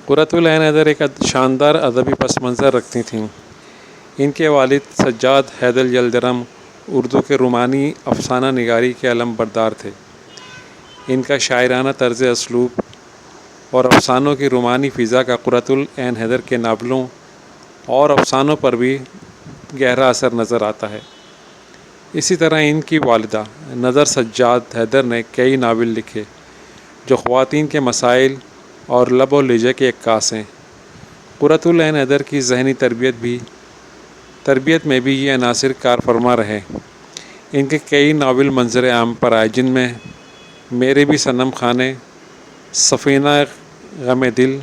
قرۃ العین حیدر ایک شاندار ادبی پس منظر رکھتی تھیں۔ ان کے والد سجاد حیدر یلدرم اردو کے رومانی افسانہ نگاری کے علم بردار تھے۔ ان کا شاعرانہ طرز اسلوب اور افسانوں کی رومانی فضا کا قرۃ العین حیدر کے ناولوں اور افسانوں پر بھی گہرا اثر نظر آتا ہے۔ اسی طرح ان کی والدہ نظر سجاد حیدر نے کئی ناول لکھے جو خواتین کے مسائل اور لب و لہجے کے عکاس ہیں۔ قرۃ العین حیدر کی ذہنی تربیت میں بھی یہ عناصر کار فرما رہے۔ ان کے کئی ناول منظر عام پر آئے، جن میں میرے بھی صنم خانے، سفینہ غم دل،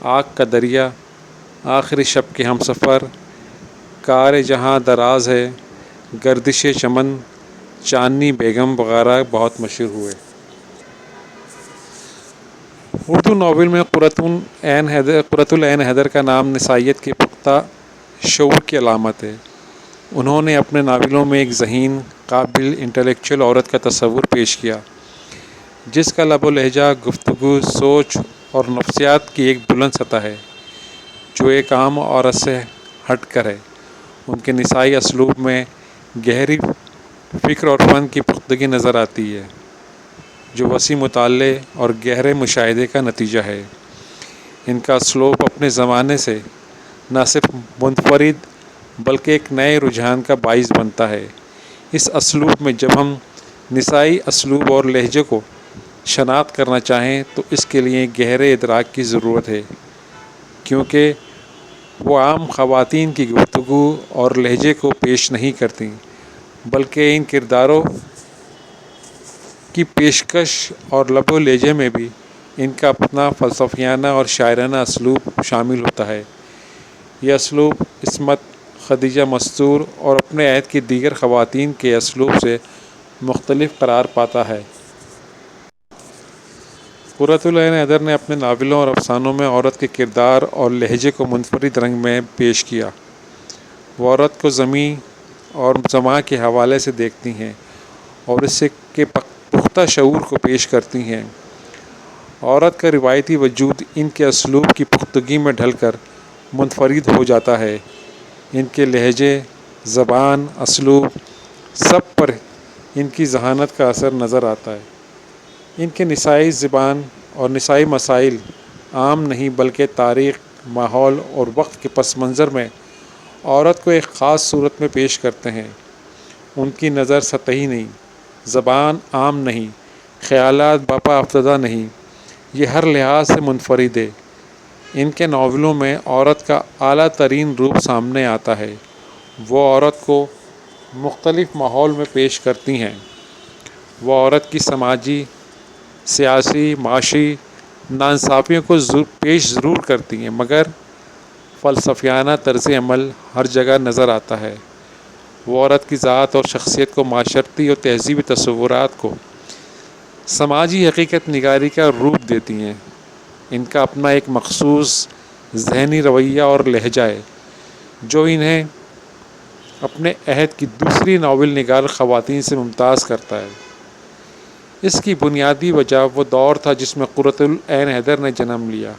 آگ کا دریا، آخری شب کے ہم سفر، کار جہاں دراز ہے، گردش چمن، چاندنی بیگم وغیرہ بہت مشہور ہوئے۔ اردو ناول میں قرۃ العین حیدر کا نام نسائیت کے پختہ شعور کی علامت ہے۔ انہوں نے اپنے ناولوں میں ایک ذہین، قابل، انٹلیکچوئل عورت کا تصور پیش کیا، جس کا لب و لہجہ، گفتگو، سوچ اور نفسیات کی ایک بلند سطح ہے جو ایک عام عورت سے ہٹ کر ہے۔ ان کے نسائی اسلوب میں گہری فکر اور فن کی پختگی نظر آتی ہے، جو وسیع مطالعے اور گہرے مشاہدے کا نتیجہ ہے۔ ان کا اسلوب اپنے زمانے سے نہ صرف منفرد بلکہ ایک نئے رجحان کا باعث بنتا ہے۔ اس اسلوب میں جب ہم نسائی اسلوب اور لہجے کو شناخت کرنا چاہیں تو اس کے لیے گہرے ادراک کی ضرورت ہے، کیونکہ وہ عام خواتین کی گفتگو اور لہجے کو پیش نہیں کرتیں، بلکہ ان کرداروں کی پیشکش اور لب و لہجے میں بھی ان کا اپنا فلسفیانہ اور شاعرانہ اسلوب شامل ہوتا ہے۔ یہ اسلوب عصمت، خدیجہ مستور اور اپنے عہد کی دیگر خواتین کے اسلوب سے مختلف قرار پاتا ہے۔ قرۃ العین حیدر نے اپنے ناولوں اور افسانوں میں عورت کے کردار اور لہجے کو منفرد رنگ میں پیش کیا۔ وہ عورت کو زمین اور زمان کے حوالے سے دیکھتی ہیں اور اس کے پختہ شعور کو پیش کرتی ہیں۔ عورت کا روایتی وجود ان کے اسلوب کی پختگی میں ڈھل کر منفرد ہو جاتا ہے۔ ان کے لہجے، زبان، اسلوب سب پر ان کی ذہانت کا اثر نظر آتا ہے۔ ان کے نسائی زبان اور نسائی مسائل عام نہیں بلکہ تاریخ، ماحول اور وقت کے پس منظر میں عورت کو ایک خاص صورت میں پیش کرتے ہیں۔ ان کی نظر سطحی نہیں، زبان عام نہیں، خیالات باپا افتادہ نہیں، یہ ہر لحاظ سے منفرد ہے۔ ان کے ناولوں میں عورت کا اعلیٰ ترین روپ سامنے آتا ہے۔ وہ عورت کو مختلف ماحول میں پیش کرتی ہیں۔ وہ عورت کی سماجی، سیاسی، معاشی ناانصافیوں کو پیش ضرور کرتی ہیں، مگر فلسفیانہ طرز عمل ہر جگہ نظر آتا ہے۔ وہ عورت کی ذات اور شخصیت کو معاشرتی اور تہذیبی تصورات کو سماجی حقیقت نگاری کا روپ دیتی ہیں۔ ان کا اپنا ایک مخصوص ذہنی رویہ اور لہجہ ہے جو انہیں اپنے عہد کی دوسری ناول نگار خواتین سے ممتاز کرتا ہے۔ اس کی بنیادی وجہ وہ دور تھا جس میں قرۃ العین حیدر نے جنم لیا۔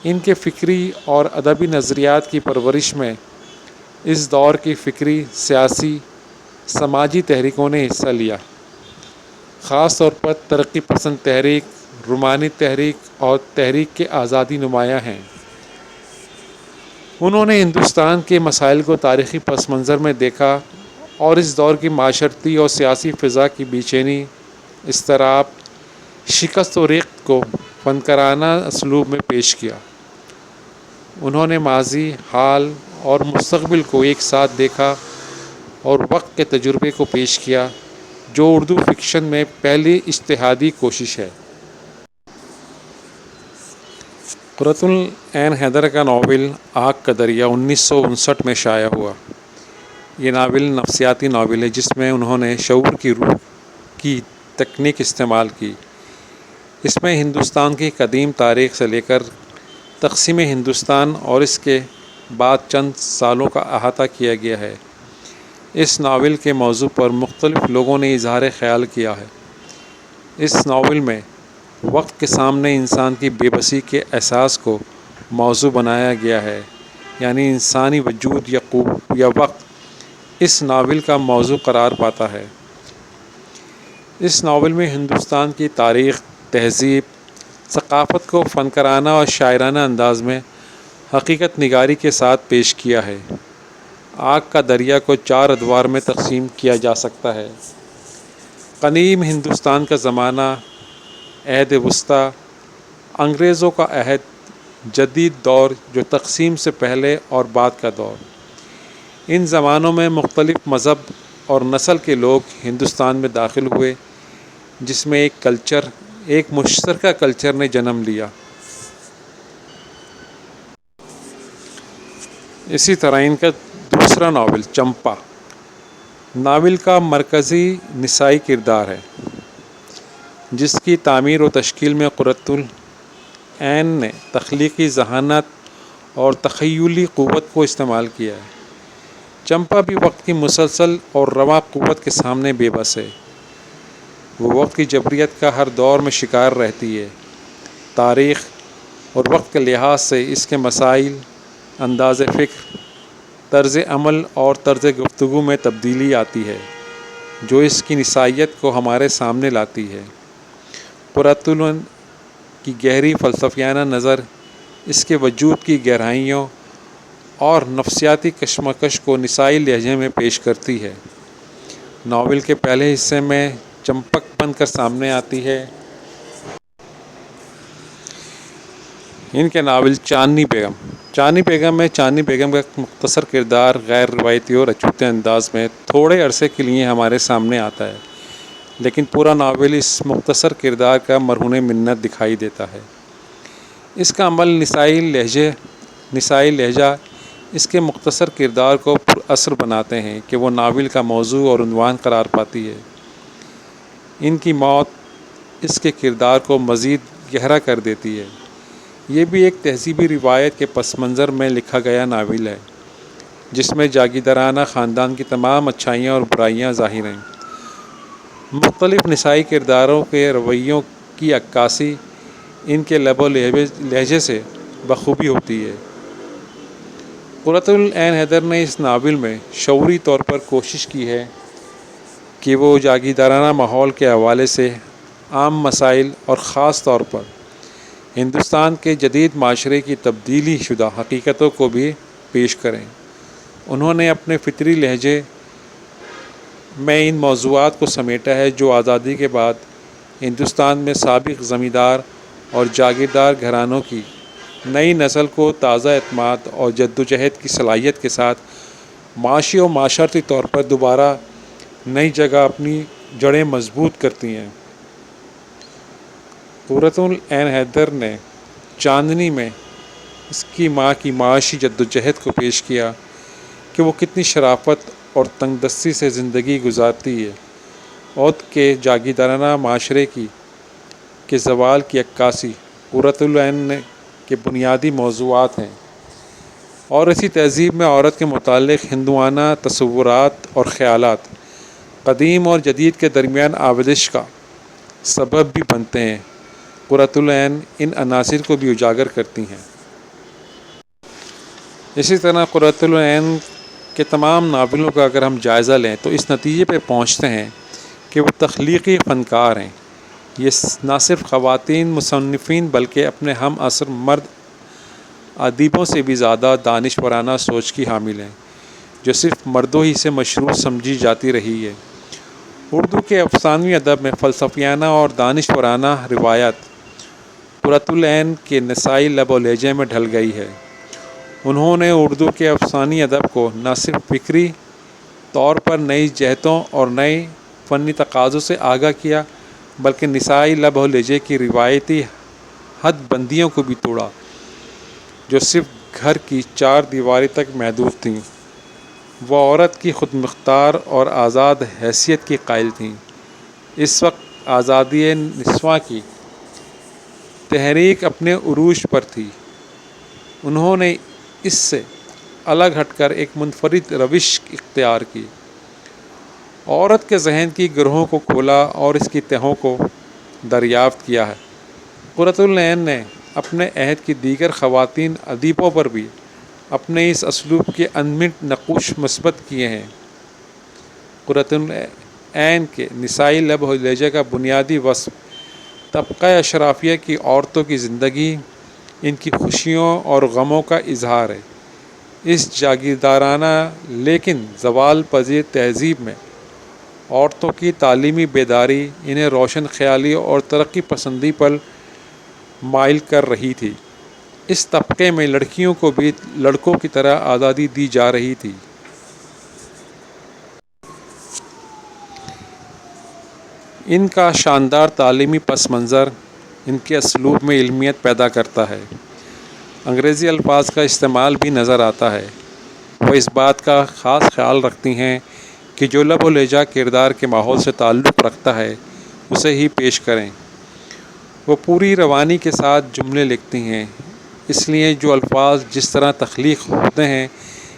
ان کے فکری اور ادبی نظریات کی پرورش میں اس دور کی فکری، سیاسی، سماجی تحریکوں نے حصہ لیا۔ خاص طور پر ترقی پسند تحریک، رومانی تحریک اور تحریک کے آزادی نمایاں ہیں۔ انہوں نے ہندوستان کے مسائل کو تاریخی پس منظر میں دیکھا اور اس دور کی معاشرتی اور سیاسی فضا کی بے چینی، اضطراب، شکست و ریختہ کو فنکارانہ اسلوب میں پیش کیا۔ انہوں نے ماضی، حال اور مستقبل کو ایک ساتھ دیکھا اور وقت کے تجربے کو پیش کیا، جو اردو فکشن میں پہلی اجتہادی کوشش ہے۔ قرۃ العین حیدر کا ناول آگ کا دریا 1959 میں شائع ہوا۔ یہ ناول نفسیاتی ناول ہے جس میں انہوں نے شعور کی روح کی تکنیک استعمال کی۔ اس میں ہندوستان کی قدیم تاریخ سے لے کر تقسیم ہندوستان اور اس کے بعد چند سالوں کا احاطہ کیا گیا ہے۔ اس ناول کے موضوع پر مختلف لوگوں نے اظہار خیال کیا ہے۔ اس ناول میں وقت کے سامنے انسان کی بے بسی کے احساس کو موضوع بنایا گیا ہے، یعنی انسانی وجود یا وقت اس ناول کا موضوع قرار پاتا ہے۔ اس ناول میں ہندوستان کی تاریخ، تہذیب، ثقافت کو فنکارانہ اور شاعرانہ انداز میں حقیقت نگاری کے ساتھ پیش کیا ہے۔ آگ کا دریا کو 4 ادوار میں تقسیم کیا جا سکتا ہے۔ قدیم ہندوستان کا زمانہ، عہد وسطیٰ، انگریزوں کا عہد، جدید دور جو تقسیم سے پہلے اور بعد کا دور۔ ان زمانوں میں مختلف مذہب اور نسل کے لوگ ہندوستان میں داخل ہوئے، جس میں ایک مشترکہ کلچر نے جنم لیا۔ اسی طرح ان کا دوسرا ناول چمپا ناول کا مرکزی نسائی کردار ہے، جس کی تعمیر و تشکیل میں قرۃ العین نے تخلیقی ذہانت اور تخیلی قوت کو استعمال کیا ہے۔ چمپا بھی وقت کی مسلسل اور رواں قوت کے سامنے بے بس ہے۔ وہ وقت کی جبریت کا ہر دور میں شکار رہتی ہے۔ تاریخ اور وقت کے لحاظ سے اس کے مسائل، انداز فکر، طرز عمل اور طرز گفتگو میں تبدیلی آتی ہے، جو اس کی نسائیت کو ہمارے سامنے لاتی ہے۔ قرۃ العین کی گہری فلسفیانہ نظر اس کے وجود کی گہرائیوں اور نفسیاتی کشمکش کو نسائی لہجے میں پیش کرتی ہے۔ ناول کے پہلے حصے میں چمپک بن کر سامنے آتی ہے۔ ان کے ناول چاندنی بیگم میں چاندنی بیگم کا ایک مختصر کردار غیر روایتی اور اچھوتے انداز میں تھوڑے عرصے کے لیے ہمارے سامنے آتا ہے، لیکن پورا ناول اس مختصر کردار کا مرہون منت دکھائی دیتا ہے۔ اس کا عمل نسائی لہجہ اس کے مختصر کردار کو پر اثر بناتے ہیں کہ وہ ناول کا موضوع اور عنوان قرار پاتی ہے۔ ان کی موت اس کے کردار کو مزید گہرا کر دیتی ہے۔ یہ بھی ایک تہذیبی روایت کے پس منظر میں لکھا گیا ناول ہے، جس میں جاگیردارانہ خاندان کی تمام اچھائیاں اور برائیاں ظاہر ہیں۔ مختلف نسائی کرداروں کے رویوں کی عکاسی ان کے لب و لہجے سے بخوبی ہوتی ہے۔ قرۃ العین حیدر نے اس ناول میں شعوری طور پر کوشش کی ہے کہ وہ جاگیردارانہ ماحول کے حوالے سے عام مسائل اور خاص طور پر ہندوستان کے جدید معاشرے کی تبدیلی شدہ حقیقتوں کو بھی پیش کریں۔ انہوں نے اپنے فطری لہجے میں ان موضوعات کو سمیٹا ہے جو آزادی کے بعد ہندوستان میں سابق زمیندار اور جاگیردار گھرانوں کی نئی نسل کو تازہ اعتماد اور جدوجہد کی صلاحیت کے ساتھ معاشی و معاشرتی طور پر دوبارہ نئی جگہ اپنی جڑیں مضبوط کرتی ہیں۔ قرۃ العین حیدر نے چاندنی میں اس کی ماں کی معاشی جدوجہد کو پیش کیا کہ وہ کتنی شرافت اور تنگ دستی سے زندگی گزارتی ہے۔ عہد کے جاگیردارانہ معاشرے کے زوال کی عکاسی قرۃ العین کے بنیادی موضوعات ہیں، اور اسی تہذیب میں عورت کے متعلق ہندوانہ تصورات اور خیالات قدیم اور جدید کے درمیان آمیزش کا سبب بھی بنتے ہیں۔ قرۃ العین ان عناصر کو بھی اجاگر کرتی ہیں۔ اسی طرح قرۃ العین کے تمام ناولوں کا اگر ہم جائزہ لیں تو اس نتیجے پہ پہنچتے ہیں کہ وہ تخلیقی فنکار ہیں۔ یہ نہ صرف خواتین مصنفین بلکہ اپنے ہم عصر مرد ادیبوں سے بھی زیادہ دانشورانہ سوچ کی حامل ہیں، جو صرف مردوں ہی سے مشروع سمجھی جاتی رہی ہے۔ اردو کے افسانوی ادب میں فلسفیانہ اور دانشورانہ روایت قرۃ العین کے نسائی لب و لہجے میں ڈھل گئی ہے۔ انہوں نے اردو کے افسانوی ادب کو نہ صرف فکری طور پر نئی جہتوں اور نئے فنی تقاضوں سے آگاہ کیا، بلکہ نسائی لب و لہجے کی روایتی حد بندیوں کو بھی توڑا، جو صرف گھر کی 4 دیواری تک محدود تھیں۔ وہ عورت کی خود مختار اور آزاد حیثیت کی قائل تھیں۔ اس وقت آزادی نسواں کی تحریک اپنے عروج پر تھی۔ انہوں نے اس سے الگ ہٹ کر ایک منفرد روش اختیار کی، عورت کے ذہن کی گرہوں کو کھولا اور اس کی تہوں کو دریافت کیا ہے۔ قرۃ العین نے اپنے عہد کی دیگر خواتین ادیبوں پر بھی اپنے اس اسلوب کے انمٹ نقوش مثبت کیے ہیں۔ قرۃ العین کے نسائی لب و لہجے کا بنیادی وصف طبقہ اشرافیہ کی عورتوں کی زندگی، ان کی خوشیوں اور غموں کا اظہار ہے۔ اس جاگیردارانہ لیکن زوال پذیر تہذیب میں عورتوں کی تعلیمی بیداری انہیں روشن خیالی اور ترقی پسندی پر مائل کر رہی تھی۔ اس طبقے میں لڑکیوں کو بھی لڑکوں کی طرح آزادی دی جا رہی تھی۔ ان کا شاندار تعلیمی پس منظر ان کے اسلوب میں علمیت پیدا کرتا ہے۔ انگریزی الفاظ کا استعمال بھی نظر آتا ہے۔ وہ اس بات کا خاص خیال رکھتی ہیں کہ جو لب و لہجہ کردار کے ماحول سے تعلق رکھتا ہے اسے ہی پیش کریں۔ وہ پوری روانی کے ساتھ جملے لکھتی ہیں، اس لیے جو الفاظ جس طرح تخلیق ہوتے ہیں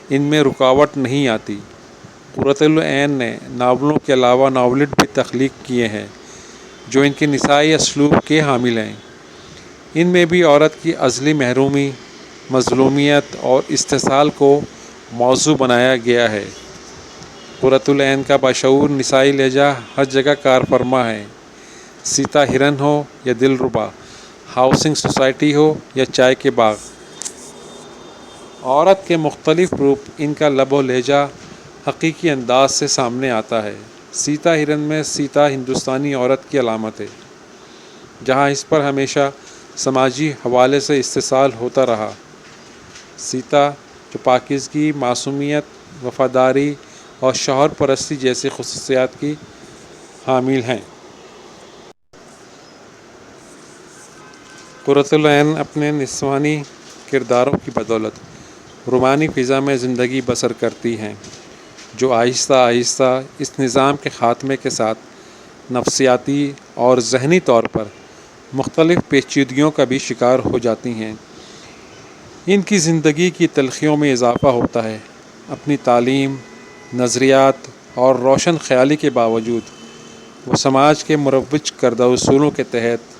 ان میں رکاوٹ نہیں آتی۔ قرۃ العین نے ناولوں کے علاوہ ناولٹ بھی تخلیق کیے ہیں جو ان کے نسائی اسلوب کے حامل ہیں۔ ان میں بھی عورت کی ازلی محرومی، مظلومیت اور استحصال کو موضوع بنایا گیا ہے۔ قرۃ العین کا باشعور نسائی لہجہ ہر جگہ کار فرما ہے۔ سیتا ہرن ہو یا دلربا، ہاؤسنگ سوسائٹی ہو یا چائے کے باغ، عورت کے مختلف روپ ان کا لب و لہجہ حقیقی انداز سے سامنے آتا ہے۔ سیتا ہرن میں سیتا ہندوستانی عورت کی علامت ہے، جہاں اس پر ہمیشہ سماجی حوالے سے استحصال ہوتا رہا۔ سیتا جو پاکیزگی، معصومیت، وفاداری اور شوہر پرستی جیسی خصوصیات کی حامل ہیں۔ قرۃ العین اپنے نسوانی کرداروں کی بدولت رومانی فضا میں زندگی بسر کرتی ہیں، جو آہستہ آہستہ اس نظام کے خاتمے کے ساتھ نفسیاتی اور ذہنی طور پر مختلف پیچیدگیوں کا بھی شکار ہو جاتی ہیں۔ ان کی زندگی کی تلخیوں میں اضافہ ہوتا ہے۔ اپنی تعلیم، نظریات اور روشن خیالی کے باوجود وہ سماج کے مروج کردہ اصولوں کے تحت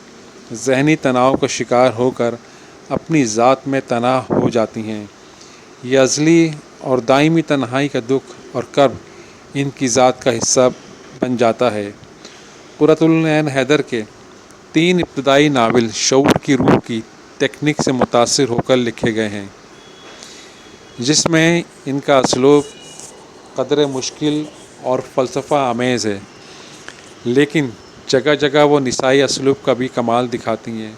ذہنی تناؤ کا شکار ہو کر اپنی ذات میں تنہا ہو جاتی ہیں۔ یہ ازلی اور دائمی تنہائی کا دکھ اور کرب ان کی ذات کا حصہ بن جاتا ہے۔ قرۃ العین حیدر کے 3 ابتدائی ناول شعور کی روح کی تکنیک سے متاثر ہو کر لکھے گئے ہیں، جس میں ان کا اسلوب قدرے مشکل اور فلسفہ آمیز ہے، لیکن جگہ جگہ وہ نسائی اسلوب کا بھی کمال دکھاتی ہیں۔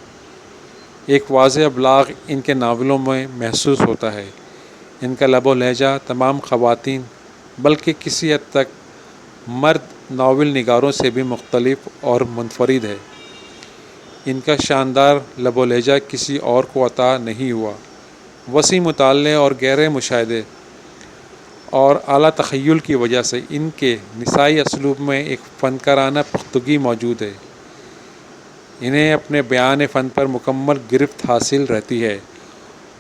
ایک واضح ابلاغ ان کے ناولوں میں محسوس ہوتا ہے۔ ان کا لب و لہجہ تمام خواتین بلکہ کسی حد تک مرد ناول نگاروں سے بھی مختلف اور منفرد ہے۔ ان کا شاندار لب و لہجہ کسی اور کو عطا نہیں ہوا۔ وسیع مطالعے اور گہرے مشاہدے اور اعلیٰ تخیل کی وجہ سے ان کے نسائی اسلوب میں ایک فنکارانہ پختگی موجود ہے۔ انہیں اپنے بیان فن پر مکمل گرفت حاصل رہتی ہے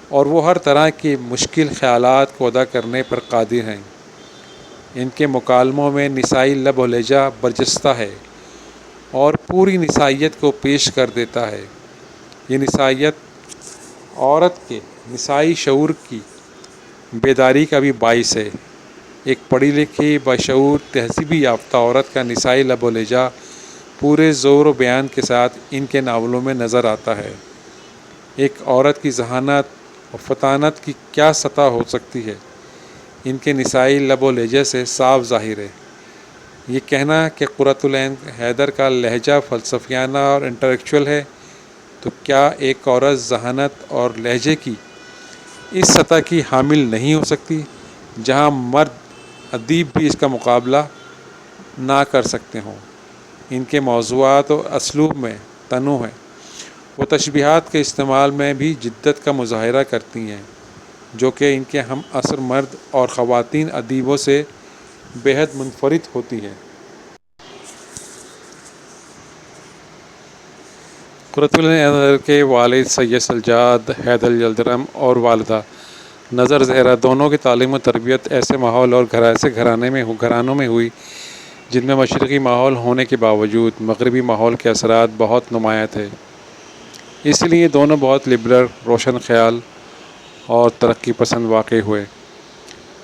اور وہ ہر طرح کے مشکل خیالات کو ادا کرنے پر قادر ہیں۔ ان کے مکالموں میں نسائی لب و لہجہ برجستہ ہے اور پوری نسائیت کو پیش کر دیتا ہے۔ یہ نسائیت عورت کے نسائی شعور کی بیداری کا بھی باعث ہے۔ ایک پڑھی لکھی، باشعور، تہذیبی یافتہ عورت کا نسائی لب و لہجہ پورے زور و بیان کے ساتھ ان کے ناولوں میں نظر آتا ہے۔ ایک عورت کی ذہانت اور فطانت کی کیا سطح ہو سکتی ہے، ان کے نسائی لب و لہجے سے صاف ظاہر ہے۔ یہ کہنا کہ قرۃ العین حیدر کا لہجہ فلسفیانہ اور انٹلیکچوئل ہے، تو کیا ایک عورت ذہانت اور لہجے کی اس سطح کی حامل نہیں ہو سکتی جہاں مرد ادیب بھی اس کا مقابلہ نہ کر سکتے ہوں؟ ان کے موضوعات و اسلوب میں تنوع ہے۔ وہ تشبیہات کے استعمال میں بھی جدت کا مظاہرہ کرتی ہیں، جو کہ ان کے ہم عصر مرد اور خواتین ادیبوں سے بے حد منفرد ہوتی ہیں۔ قرۃ العین کے والد سید سجاد حیدر یلدرم اور والدہ نظر زہرا دونوں کی تعلیم و تربیت ایسے ماحول اور ایسے گھرانوں میں ہوئی جن میں مشرقی ماحول ہونے کے باوجود مغربی ماحول کے اثرات بہت نمایاں تھے۔ اس لیے دونوں بہت لبرل، روشن خیال اور ترقی پسند واقع ہوئے۔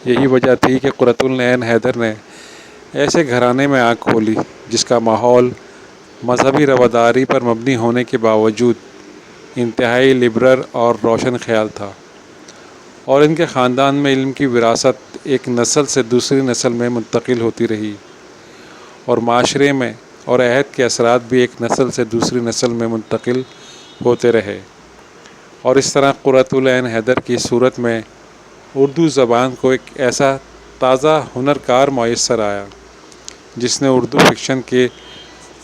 یہی وجہ تھی کہ قرۃ العین حیدر نے ایسے گھرانے میں آنکھ کھولی جس کا ماحول مذہبی رواداری پر مبنی ہونے کے باوجود انتہائی لبرل اور روشن خیال تھا، اور ان کے خاندان میں علم کی وراثت ایک نسل سے دوسری نسل میں منتقل ہوتی رہی، اور معاشرے میں اور عہد کے اثرات بھی ایک نسل سے دوسری نسل میں منتقل ہوتے رہے، اور اس طرح قرۃ العین حیدر کی صورت میں اردو زبان کو ایک ایسا تازہ ہنرکار میسر آیا جس نے اردو فکشن کے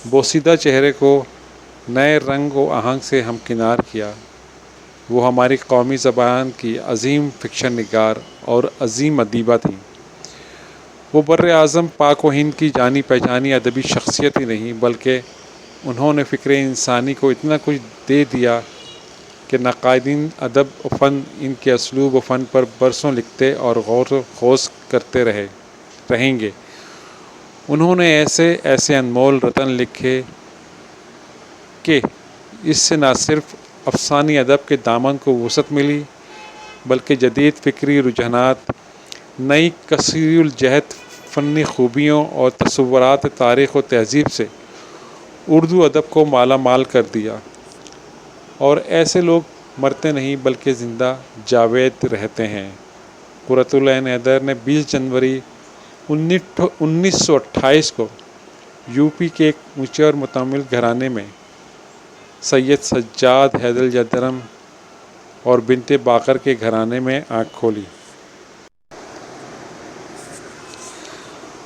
بوسیدہ چہرے کو نئے رنگ و آہنگ سے ہمکنار کیا۔ وہ ہماری قومی زبان کی عظیم فکشن نگار اور عظیم ادیبہ تھیں۔ وہ بر اعظم پاک و ہند کی جانی پہچانی ادبی شخصیت ہی نہیں بلکہ انہوں نے فکر انسانی کو اتنا کچھ دے دیا کہ ناقادین ادب و فن ان کے اسلوب و فن پر برسوں لکھتے اور غور و خوض کرتے رہیں گے۔ انہوں نے ایسے انمول رتن لکھے کہ اس سے نہ صرف افسانی ادب کے دامن کو وسعت ملی بلکہ جدید فکری رجحانات، نئی کثیر الجہت فنی خوبیوں اور تصورات تاریخ و تہذیب سے اردو ادب کو مالا مال کر دیا۔ اور ایسے لوگ مرتے نہیں بلکہ زندہ جاوید رہتے ہیں۔ قرۃ العین حیدر نے 20 جنوری 1928 کو یو پی کے ایک اونچے اور متعمل گھرانے میں سید سجاد حیدر جدرم اور بنت باقر کے گھرانے میں آنکھ کھولی۔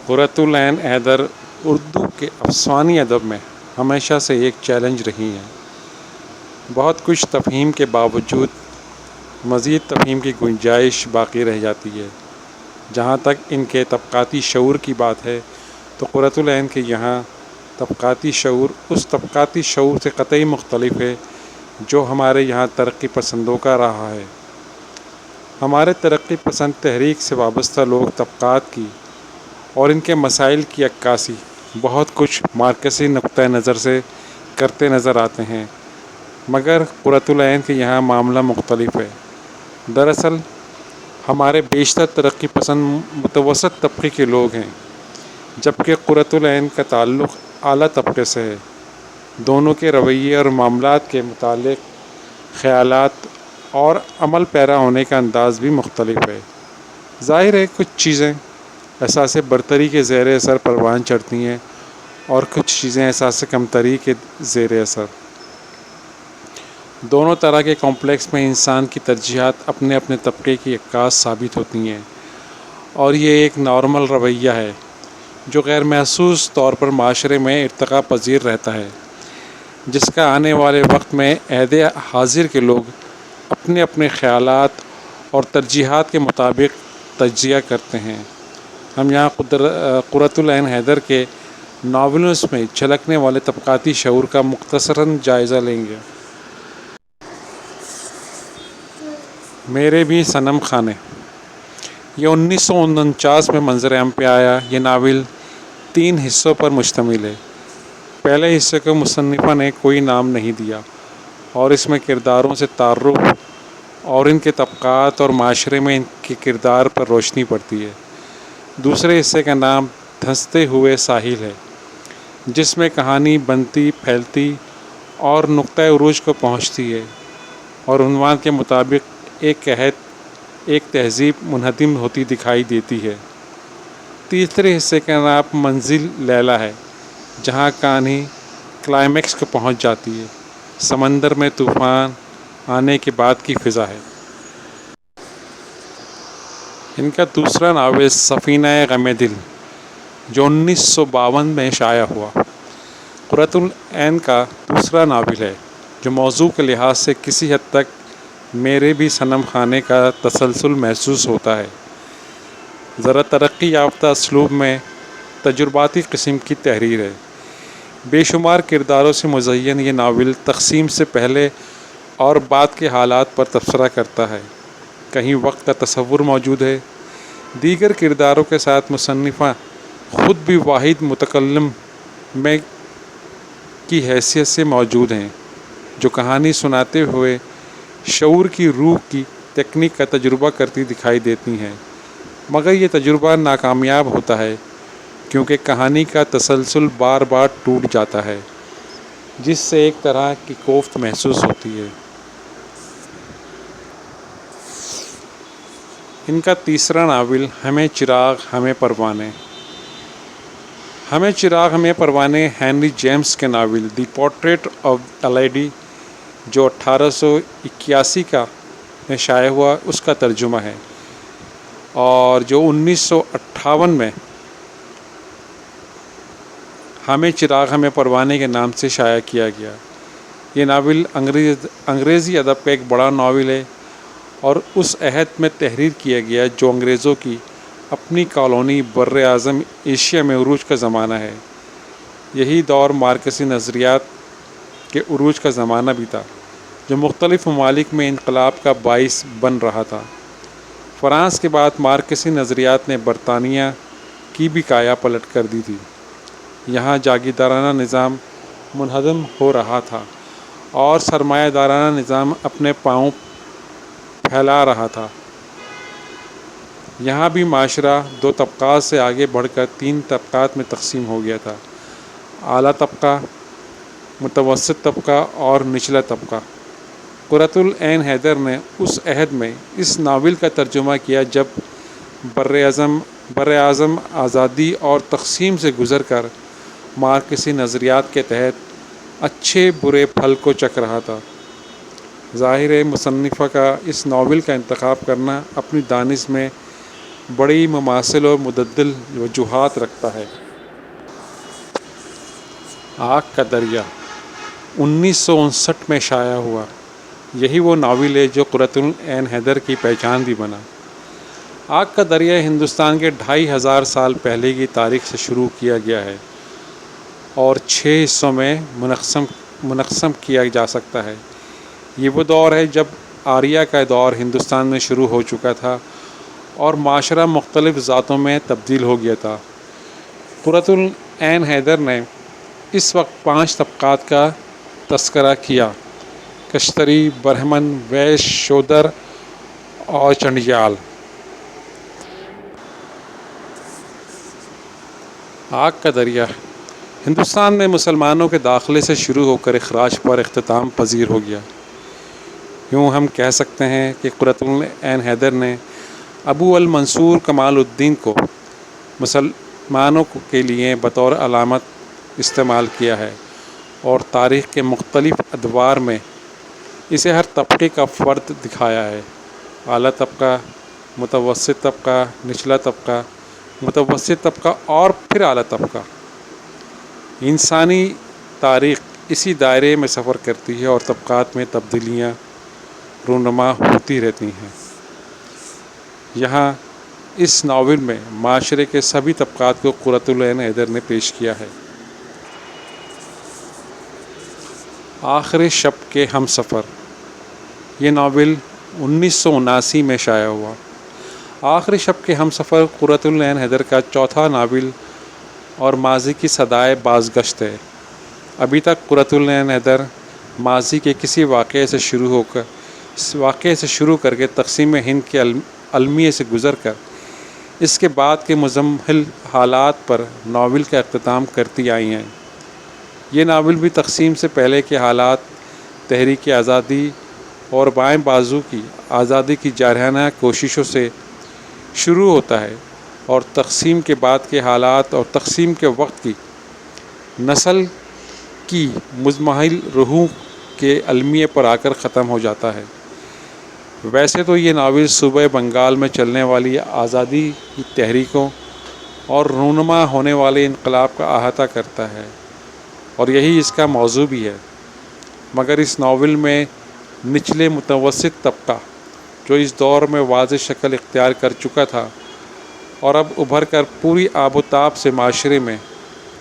قرۃ العین حیدر اردو کے افسانوی ادب میں ہمیشہ سے ایک چیلنج رہی ہیں۔ بہت کچھ تفہیم کے باوجود مزید تفہیم کی گنجائش باقی رہ جاتی ہے۔ جہاں تک ان کے طبقاتی شعور کی بات ہے تو قرۃ العین کے یہاں طبقاتی شعور اس طبقاتی شعور سے قطعی مختلف ہے جو ہمارے یہاں ترقی پسندوں کا رہا ہے۔ ہمارے ترقی پسند تحریک سے وابستہ لوگ طبقات کی اور ان کے مسائل کی عکاسی بہت کچھ مارکسی نقطہ نظر سے کرتے نظر آتے ہیں، مگر قرۃ العین کے یہاں معاملہ مختلف ہے۔ دراصل ہمارے بیشتر ترقی پسند متوسط طبقے کے لوگ ہیں، جبکہ قرۃ العین کا تعلق اعلیٰ طبقے سے ہے۔ دونوں کے رویے اور معاملات کے متعلق خیالات اور عمل پیرا ہونے کا انداز بھی مختلف ہے۔ ظاہر ہے کچھ چیزیں احساس برتری کے زیر اثر پروان چڑھتی ہیں اور کچھ چیزیں احساس کمتری کے زیر اثر۔ دونوں طرح کے کمپلیکس میں انسان کی ترجیحات اپنے اپنے طبقے کی عکاس ثابت ہوتی ہیں، اور یہ ایک نارمل رویہ ہے جو غیر محسوس طور پر معاشرے میں ارتقا پذیر رہتا ہے، جس کا آنے والے وقت میں عہد حاضر کے لوگ اپنے اپنے خیالات اور ترجیحات کے مطابق تجزیہ کرتے ہیں۔ ہم یہاں قرۃ العین حیدر کے ناولوں میں جھلکنے والے طبقاتی شعور کا مختصراً جائزہ لیں گے۔ میرے بھی صنم خانے، یہ 1949 میں منظر عام پہ آیا۔ یہ ناول 3 حصوں پر مشتمل ہے۔ پہلے حصے کو مصنفہ نے کوئی نام نہیں دیا اور اس میں کرداروں سے تعارف اور ان کے طبقات اور معاشرے میں ان کے کردار پر روشنی پڑتی ہے۔ دوسرے حصے کا نام دھنستے ہوئے ساحل ہے، جس میں کہانی بنتی پھیلتی اور نقطۂ عروج کو پہنچتی ہے اور عنوان کے مطابق ایک تہذیب منہدم ہوتی دکھائی دیتی ہے۔ تیسرے حصے کا نام منزل لیلا ہے، جہاں کہانی کلائمیکس کو پہنچ جاتی ہے۔ سمندر میں طوفان آنے کے بعد کی فضا ہے۔ ان کا دوسرا ناول سفینہ غم دل جو 1952 میں شائع ہوا، قرۃ العین کا دوسرا ناول ہے جو موضوع کے لحاظ سے کسی حد تک میرے بھی صنم خانے کا تسلسل محسوس ہوتا ہے۔ ذرا ترقی یافتہ اسلوب میں تجرباتی قسم کی تحریر ہے۔ بے شمار کرداروں سے مزین یہ ناول تقسیم سے پہلے اور بعد کے حالات پر تبصرہ کرتا ہے۔ کہیں وقت کا تصور موجود ہے۔ دیگر کرداروں کے ساتھ مصنفہ خود بھی واحد متکلم میں کی حیثیت سے موجود ہیں، جو کہانی سناتے ہوئے شعور کی روح کی تکنیک کا تجربہ کرتی دکھائی دیتی ہیں، مگر یہ تجربہ ناکامیاب ہوتا ہے کیونکہ کہانی کا تسلسل بار بار ٹوٹ جاتا ہے، جس سے ایک طرح کی کوفت محسوس ہوتی ہے۔ ان کا تیسرا ناول ہمیں چراغ ہمیں پروانے۔ ہمیں چراغ ہمیں پروانے ہنری جیمس کے novel the portrait of a lady جو 1881 میں شائع ہوا اس کا ترجمہ ہے، اور جو 1958 میں ہمیں چراغ ہمیں پروانے کے نام سے شائع کیا گیا۔ یہ ناول انگریزی ادب کا ایک بڑا ناول ہے اور اس عہد میں تحریر کیا گیا جو انگریزوں کی اپنی کالونی بر اعظم ایشیا میں عروج کا زمانہ ہے۔ یہی دور مارکسی نظریات کے عروج کا زمانہ بھی تھا، جو مختلف ممالک میں انقلاب کا باعث بن رہا تھا۔ فرانس کے بعد مارکسی نظریات نے برطانیہ کی بھی کایا پلٹ کر دی تھی۔ یہاں جاگیردارانہ نظام منہدم ہو رہا تھا اور سرمایہ دارانہ نظام اپنے پاؤں پھیلا رہا تھا۔ یہاں بھی معاشرہ 2 طبقات سے آگے بڑھ کر 3 طبقات میں تقسیم ہو گیا تھا: اعلیٰ طبقہ، متوسط طبقہ اور نچلا طبقہ۔ قرۃ العین حیدر نے اس عہد میں اس ناول کا ترجمہ کیا جب براعظم آزادی اور تقسیم سے گزر کر مارکسی نظریات کے تحت اچھے برے پھل کو چکھ رہا تھا۔ ظاہر ہے مصنفہ کا اس ناول کا انتخاب کرنا اپنی دانش میں بڑی مماثل اور متعدد وجوہات رکھتا ہے۔ آگ کا دریا 1959 میں شائع ہوا۔ یہی وہ ناول ہے جو قرۃ العین حیدر کی پہچان بھی بنا۔ آگ کا دریا ہندوستان کے 2500 سال پہلے کی تاریخ سے شروع کیا گیا ہے اور 6 حصوں میں منقسم کیا جا سکتا ہے۔ یہ وہ دور ہے جب آریہ کا دور ہندوستان میں شروع ہو چکا تھا اور معاشرہ مختلف ذاتوں میں تبدیل ہو گیا تھا۔ قرۃ العین حیدر نے اس وقت 5 طبقات کا تذکرہ کیا: کشتری، برہمن، ویش، شودر اور چنڈیال۔ آگ کا دریا ہندوستان میں مسلمانوں کے داخلے سے شروع ہو کر اخراج پر اختتام پذیر ہو گیا۔ یوں ہم کہہ سکتے ہیں کہ قرۃ العین حیدر نے ابو المنصور کمال الدین کو مسلمانوں کے لیے بطور علامت استعمال کیا ہے اور تاریخ کے مختلف ادوار میں اسے ہر طبقے کا فرد دکھایا ہے: اعلیٰ طبقہ، متوسط طبقہ، نچلا طبقہ، متوسط طبقہ اور پھر اعلیٰ طبقہ۔ انسانی تاریخ اسی دائرے میں سفر کرتی ہے اور طبقات میں تبدیلیاں رونما ہوتی رہتی ہیں۔ یہاں اس ناول میں معاشرے کے سبھی طبقات کو قرۃ العین حیدر نے پیش کیا ہے۔ آخر شب کے ہم سفر یہ ناول 1979 میں شائع ہوا۔ آخر شب کے ہم سفر قرۃ العین حیدر کا 4تھا ناول اور ماضی کی صدائے بازگشت ہے۔ ابھی تک قرۃ العین حیدر ماضی کے کسی واقعے سے شروع کر کے تقسیم ہند کے المیے سے گزر کر اس کے بعد کے مزمحل حالات پر ناول کا اختتام کرتی آئی ہیں۔ یہ ناول بھی تقسیم سے پہلے کے حالات، تحریک آزادی اور بائیں بازو کی آزادی کی جارحانہ کوششوں سے شروع ہوتا ہے اور تقسیم کے بعد کے حالات اور تقسیم کے وقت کی نسل کی مزمحل روحوں کے المیے پر آ کر ختم ہو جاتا ہے۔ ویسے تو یہ ناول صوبہ بنگال میں چلنے والی آزادی کی تحریکوں اور رونما ہونے والے انقلاب کا احاطہ کرتا ہے اور یہی اس کا موضوع بھی ہے، مگر اس ناول میں نچلے متوسط طبقہ جو اس دور میں واضح شکل اختیار کر چکا تھا اور اب ابھر کر پوری آب و تاب سے معاشرے میں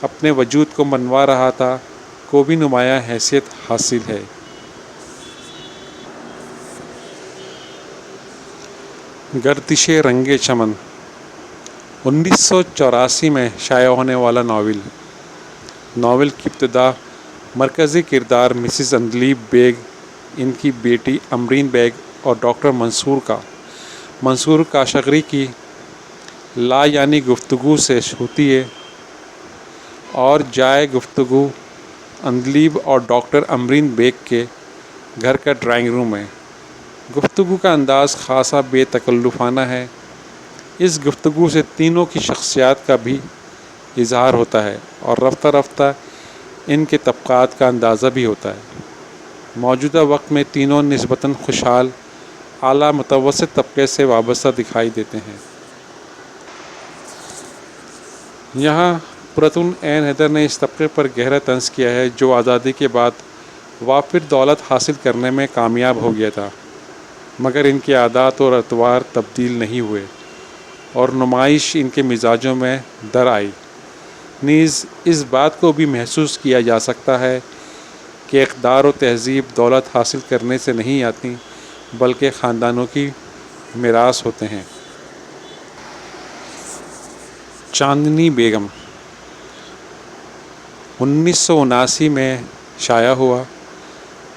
اپنے وجود کو منوا رہا تھا، کو بھی نمایاں حیثیت حاصل ہے۔ گردش رنگ چمن 1984 میں شائع ہونے والا ناول کی ابتدا مرکزی کردار مسز اندلیب بیگ، ان کی بیٹی امرین بیگ اور ڈاکٹر منصور کاشغری کی لا یعنی گفتگو سے ہوتی ہے، اور جائے گفتگو اندلیب اور ڈاکٹر امرین بیگ کے گھر کا ڈرائنگ روم ہے۔ گفتگو کا انداز خاصا بے تکلفانہ ہے۔ اس گفتگو سے تینوں کی شخصیات کا بھی اظہار ہوتا ہے اور رفتہ رفتہ ان کے طبقات کا اندازہ بھی ہوتا ہے۔ موجودہ وقت میں تینوں نسبتاً خوشحال اعلیٰ متوسط طبقے سے وابستہ دکھائی دیتے ہیں۔ یہاں قرۃ العین حیدر نے اس طبقے پر گہرا طنز کیا ہے جو آزادی کے بعد وافر دولت حاصل کرنے میں کامیاب ہو گیا تھا، مگر ان کے عادات اور اطوار تبدیل نہیں ہوئے اور نمائش ان کے مزاجوں میں در آئی۔ نیز اس بات کو بھی محسوس کیا جا سکتا ہے کہ اقدار و تہذیب دولت حاصل کرنے سے نہیں آتی بلکہ خاندانوں کی میراث ہوتے ہیں۔ چاندنی بیگم 1979 میں شائع ہوا۔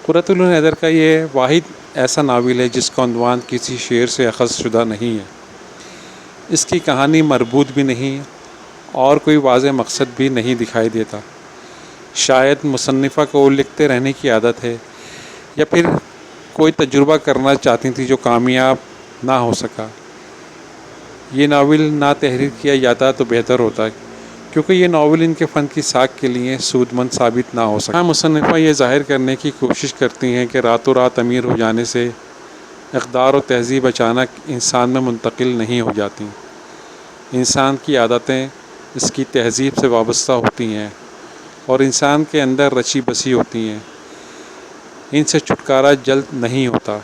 قرۃ العین حیدر کا یہ واحد ایسا ناول ہے جس کا عنوان کسی شعر سے اخذ شدہ نہیں ہے۔ اس کی کہانی مربوط بھی نہیں اور کوئی واضح مقصد بھی نہیں دکھائی دیتا۔ شاید مصنفہ کو لکھتے رہنے کی عادت ہے یا پھر کوئی تجربہ کرنا چاہتی تھی جو کامیاب نہ ہو سکا۔ یہ ناول نہ تحریر کیا جاتا تو بہتر ہوتا کیونکہ یہ ناول ان کے فن کی ساکھ کے لیے سود مند ثابت نہ ہو سکا۔ مصنفہ یہ ظاہر کرنے کی کوشش کرتی ہیں کہ راتوں رات امیر ہو جانے سے اقدار و تہذیب اچانک انسان میں منتقل نہیں ہو جاتی۔ انسان کی عادتیں اس کی تہذیب سے وابستہ ہوتی ہیں اور انسان کے اندر رچی بسی ہوتی ہیں۔ ان سے چھٹکارا جلد نہیں ہوتا۔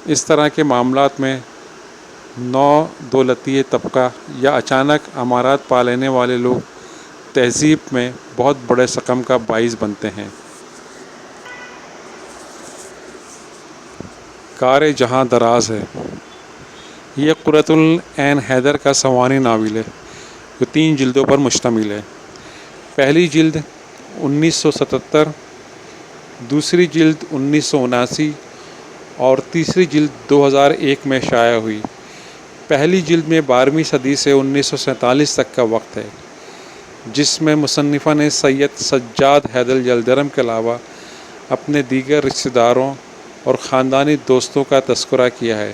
اس طرح کے معاملات میں نو دولتی طبقہ یا اچانک امارات پا لینے والے لوگ تہذیب میں بہت بڑے شکم کا باعث بنتے ہیں۔ کار جہاں دراز ہے یہ قرۃ العین حیدر کا سوانح ناول ہے جو 3 جلدوں پر مشتمل ہے۔ پہلی جلد 1977، دوسری جلد 1979 اور تیسری جلد 2001 میں شائع ہوئی۔ پہلی جلد میں 12ویں صدی سے 1947 تک کا وقت ہے، جس میں مصنفہ نے سید سجاد حیدر یلدرم کے علاوہ اپنے دیگر رشتہ داروں اور خاندانی دوستوں کا تذکرہ کیا ہے،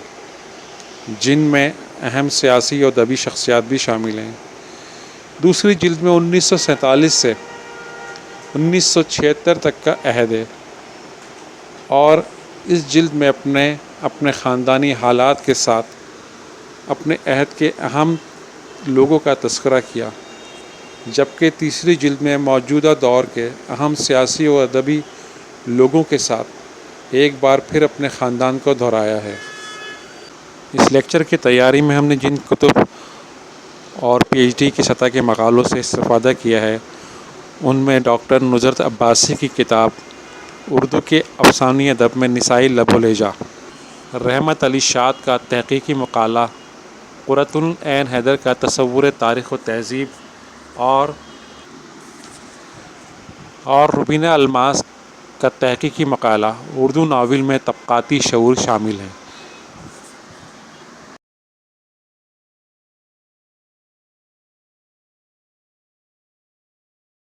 جن میں اہم سیاسی اور ادبی شخصیات بھی شامل ہیں۔ دوسری جلد میں 1947 سے 1976 تک کا عہد ہے اور اس جلد میں اپنے خاندانی حالات کے ساتھ اپنے عہد کے اہم لوگوں کا تذکرہ کیا، جبکہ تیسری جلد میں موجودہ دور کے اہم سیاسی اور ادبی لوگوں کے ساتھ ایک بار پھر اپنے خاندان کو دہرایا ہے۔ اس لیکچر کی تیاری میں ہم نے جن کتب اور پی ایچ ڈی کی سطح کے مقالوں سے استفادہ کیا ہے ان میں ڈاکٹر نصرت عباسی کی کتاب اردو کے افسانوی ادب میں نسائی لب و لہجہ، رحمت علی شاد کا تحقیقی مقالہ قرۃ العین حیدر کا تصور تاریخ و تہذیب اور روبینہ الماس کا تحقیقی مقالہ اردو ناول میں طبقاتی شعور شامل ہیں۔